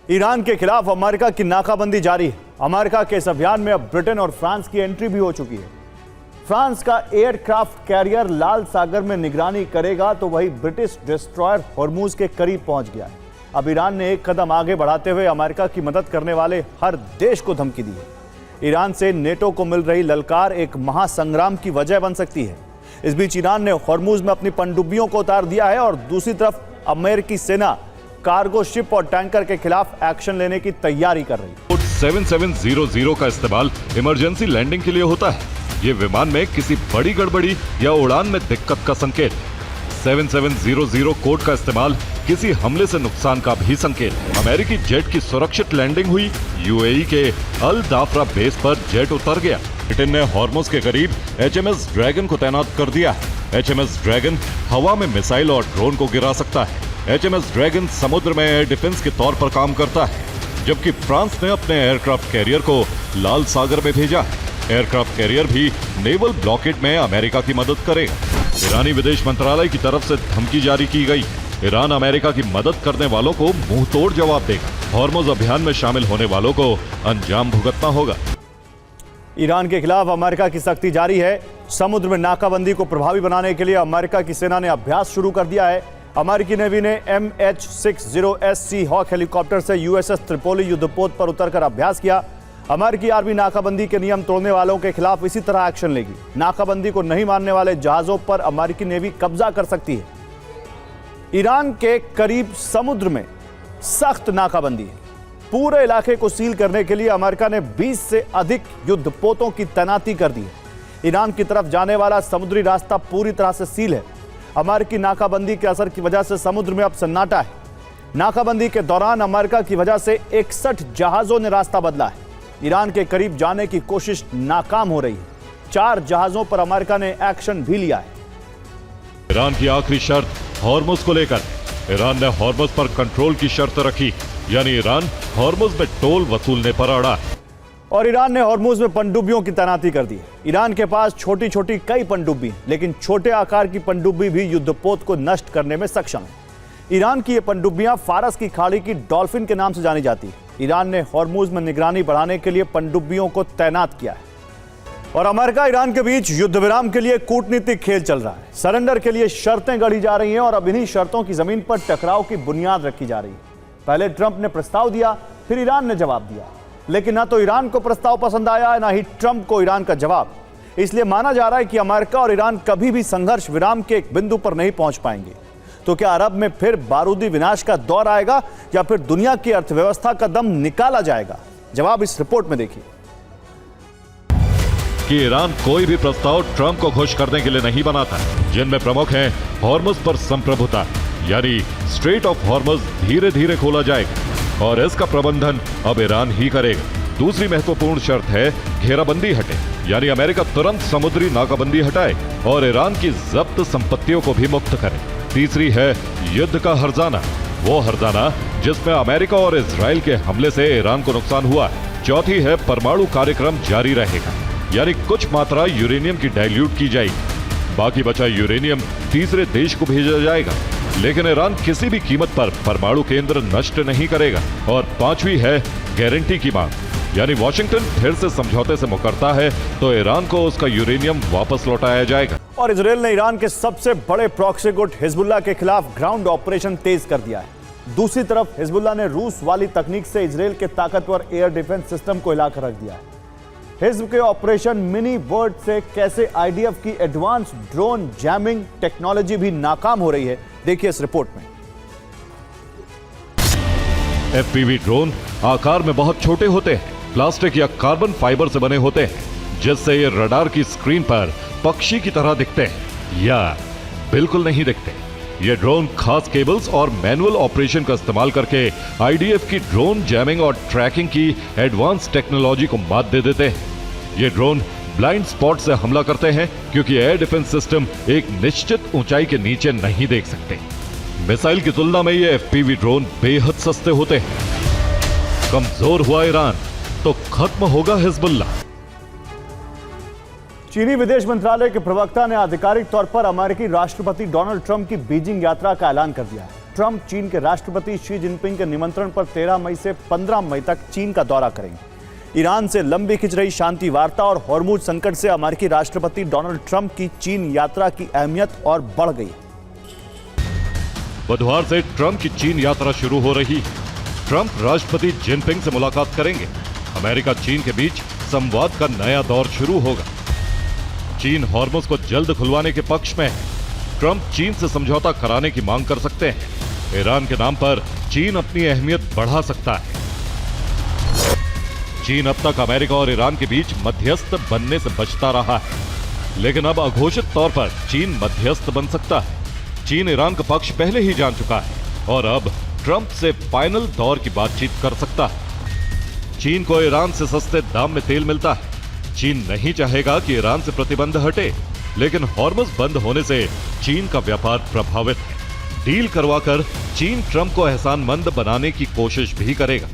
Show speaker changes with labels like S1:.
S1: Iran के खिलाफ America की नाकाबंदी जारी है। अमेरिका के इस अभियान में अब ब्रिटेन और फ्रांस की एंट्री भी हो चुकी है। फ्रांस का एयरक्राफ्ट कैरियर लाल सागर में निगरानी करेगा तो वही ब्रिटिश डिस्ट्रॉयर हॉर्मूज के करीब पहुंच गया है। अब ईरान ने एक कदम आगे बढ़ाते हुए अमेरिका की मदद करने वाले हर देश को धमकी दी है। ईरान से नेटो को मिल रही ललकार एक महासंग्राम की वजह बन सकती है। इस बीच ईरान ने हॉर्मूज में अपनी पनडुब्बियों को उतार दिया है और दूसरी तरफ अमेरिकी सेना कार्गो शिप और टैंकर के खिलाफ एक्शन लेने की तैयारी कर रही है।
S2: 7700 का इस्तेमाल इमरजेंसी लैंडिंग के लिए होता है। ये विमान में किसी बड़ी गड़बड़ी या उड़ान में दिक्कत का संकेत। 7700 कोड का इस्तेमाल किसी हमले से नुकसान का भी संकेत। अमेरिकी जेट की सुरक्षित लैंडिंग हुई। यूएई के अल दाफरा बेस पर जेट उतर गया। ब्रिटेन ने हॉर्मुज के करीब HMS ड्रैगन को तैनात कर दिया है। HMS ड्रैगन हवा में मिसाइल और ड्रोन को गिरा सकता है। HMS ड्रैगन समुद्र में एयर डिफेंस के तौर पर काम करता है, जबकि फ्रांस ने अपने एयरक्राफ्ट कैरियर को लाल सागर में भेजा है। एयरक्राफ्ट कैरियर भी नेवल ब्लॉकेड में अमेरिका की मदद करेगा। ईरानी विदेश मंत्रालय की तरफ से धमकी जारी की गई। ईरान अमेरिका की मदद करने वालों को मुंह तोड़ जवाब देगा। हॉर्मुज अभियान में शामिल होने वालों को अंजाम भुगतना होगा।
S1: ईरान के खिलाफ अमेरिका की सख्ती जारी है। समुद्र में नाकाबंदी को प्रभावी बनाने के लिए अमेरिका की सेना ने अभ्यास शुरू कर दिया है। अमेरिकी नेवी ने MH-60S सी हॉक हेलीकॉप्टर से USS त्रिपोली युद्धपोत पर उतरकर अभ्यास किया। अमेरिकी आर्मी नाकाबंदी के नियम तोड़ने वालों के खिलाफ इसी तरह एक्शन लेगी। नाकाबंदी को नहीं मानने वाले जहाजों पर अमेरिकी नेवी कब्जा कर सकती है। ईरान के करीब समुद्र में सख्त नाकाबंदी है। पूरे इलाके को सील करने के लिए अमेरिका ने 20 से अधिक युद्धपोतों की तैनाती कर दी है। ईरान की तरफ जाने वाला समुद्री रास्ता पूरी तरह से सील है। अमेरिकी नाकाबंदी के असर की वजह से समुद्र में अब सन्नाटा है। नाकाबंदी के दौरान अमेरिका की वजह से 61 जहाजों ने रास्ता बदला है। ईरान के करीब जाने की कोशिश नाकाम हो रही है। 4 जहाजों पर अमेरिका ने एक्शन भी लिया है।
S2: ईरान की आखिरी शर्त हॉर्मुज को लेकर। ईरान ने हॉर्मुज पर कंट्रोल की शर्त रखी, यानी ईरान हॉर्मुज में टोल वसूलने पर अड़ा है।
S1: और ईरान ने हॉर्मुज में पनडुब्बियों की तैनाती कर दी है। ईरान के पास छोटी छोटी कई पनडुब्बी, लेकिन छोटे आकार की पनडुब्बी भी युद्धपोत को नष्ट करने में सक्षम है। ईरान की ये पनडुब्बियां फारस की खाड़ी की डॉल्फिन के नाम से जानी जाती है। ईरान ने हॉर्मुज में निगरानी बढ़ाने के लिए पनडुब्बियों को तैनात किया है। और अमेरिका ईरान के बीच युद्ध विराम के लिए कूटनीतिक खेल चल रहा है। सरेंडर के लिए शर्तें गढ़ी जा रही हैं और अब इन्हीं शर्तों की जमीन पर टकराव की बुनियाद रखी जा रही है। पहले ट्रंप ने प्रस्ताव दिया, फिर ईरान ने जवाब दिया, लेकिन ना तो ईरान को प्रस्ताव पसंद आया, ना ही ट्रंप को ईरान का जवाब। इसलिए माना जा रहा है कि अमेरिका और ईरान कभी भी संघर्ष विराम के एक बिंदु पर नहीं पहुंच पाएंगे। तो क्या अरब में फिर बारूदी विनाश का दौर आएगा या फिर दुनिया की अर्थव्यवस्था का दम निकाला जाएगा? जवाब इस रिपोर्ट में देखिए।
S2: कि ईरान कोई भी प्रस्ताव ट्रंप को खुश करने के लिए नहीं बनाता, जिनमें प्रमुख हैं हॉर्मुज पर संप्रभुता, यानी स्ट्रेट ऑफ हॉर्मुज धीरे धीरे खोला जाएगा और इसका प्रबंधन अब ईरान ही करेगा। दूसरी महत्वपूर्ण शर्त है घेराबंदी हटे, यानी अमेरिका तुरंत समुद्री नाकाबंदी हटाए और ईरान की जब्त संपत्तियों को भी मुक्त करे। तीसरी है युद्ध का हर्जाना, वो हर्जाना जिसमें अमेरिका और इजराइल के हमले से ईरान को नुकसान हुआ है। चौथी है परमाणु कार्यक्रम जारी रहेगा, यानी कुछ मात्रा यूरेनियम की डाइल्यूट की जाएगी। बाकी बचा यूरेनियम तीसरे देश को भेजा जाएगा, लेकिन ईरान किसी भी कीमत पर परमाणु केंद्र नष्ट नहीं करेगा। और पांचवी है गारंटी की मांग, यानी वॉशिंगटन फिर से समझौते से मुकरता है तो ईरान को उसका यूरेनियम वापस लौटाया जाएगा। और
S1: इजराइल ने ईरान के सबसे बड़े प्रॉक्सी गुट हिजबुल्लाह के खिलाफ ग्राउंड ऑपरेशन तेज कर दिया है। दूसरी तरफ हिजबुल्लाह ने रूस वाली तकनीक से इजराइल के ताकतवर एयर डिफेंस सिस्टम को हिलाकर रख दिया है। हिजब के ऑपरेशन मिनी बर्ड से कैसे IDF की एडवांस ड्रोन जैमिंग टेक्नोलॉजी भी नाकाम हो रही है, देखिए इस रिपोर्ट में।
S2: FPV ड्रोन आकार में बहुत छोटे होते हैं, प्लास्टिक या कार्बन फाइबर से बने होते हैं, जिससे ये रडार की स्क्रीन पर पक्षी की तरह दिखते हैं या बिल्कुल नहीं दिखते। ये ड्रोन खास केबल्स और मैनुअल ऑपरेशन का इस्तेमाल करके IDF की ड्रोन जैमिंग और ट्रैकिंग की एडवांस टेक्नोलॉजी को मात दे देते हैं। ये ड्रोन ब्लाइंड स्पॉट से हमला करते हैं क्योंकि एयर डिफेंस सिस्टम एक निश्चित ऊंचाई के नीचे नहीं देख सकते। मिसाइल की तुलना में ये FPV ड्रोन बेहद सस्ते होते हैं। कमजोर हुआ ईरान तो खत्म होगा हिजबुल्लाह।
S1: चीनी विदेश मंत्रालय के प्रवक्ता ने आधिकारिक तौर पर अमेरिकी राष्ट्रपति डोनाल्ड ट्रंप की बीजिंग यात्रा का ऐलान कर दिया है। ट्रंप चीन के राष्ट्रपति शी जिनपिंग के निमंत्रण पर 13 मई से 15 मई तक चीन का दौरा करेंगे। ईरान से लंबी खिंच रही शांति वार्ता और हॉर्मुज संकट से अमेरिकी राष्ट्रपति डोनाल्ड ट्रंप की चीन यात्रा की अहमियत और बढ़ गई।
S2: बुधवार से ट्रंप की चीन यात्रा शुरू हो रही है। ट्रंप राष्ट्रपति जिनपिंग से मुलाकात करेंगे। अमेरिका चीन के बीच संवाद का नया दौर शुरू होगा। चीन हॉर्मुज को जल्द खुलवाने के पक्ष में है। ट्रंप चीन से समझौता कराने की मांग कर सकते हैं। ईरान के नाम पर चीन अपनी अहमियत बढ़ा सकता है। चीन अब तक अमेरिका और ईरान के बीच मध्यस्थ बनने से बचता रहा है, लेकिन अब अघोषित तौर पर चीन मध्यस्थ बन सकता है। चीन ईरान का पक्ष पहले ही जान चुका है और अब ट्रंप से फाइनल दौर की बातचीत कर सकता है। चीन को ईरान से सस्ते दाम में तेल मिलता है। चीन नहीं चाहेगा कि ईरान से प्रतिबंध हटे, लेकिन हॉर्मुज बंद होने से चीन का व्यापार प्रभावित है। डील करवाकर चीन ट्रंप को एहसानमंद बनाने की कोशिश भी करेगा।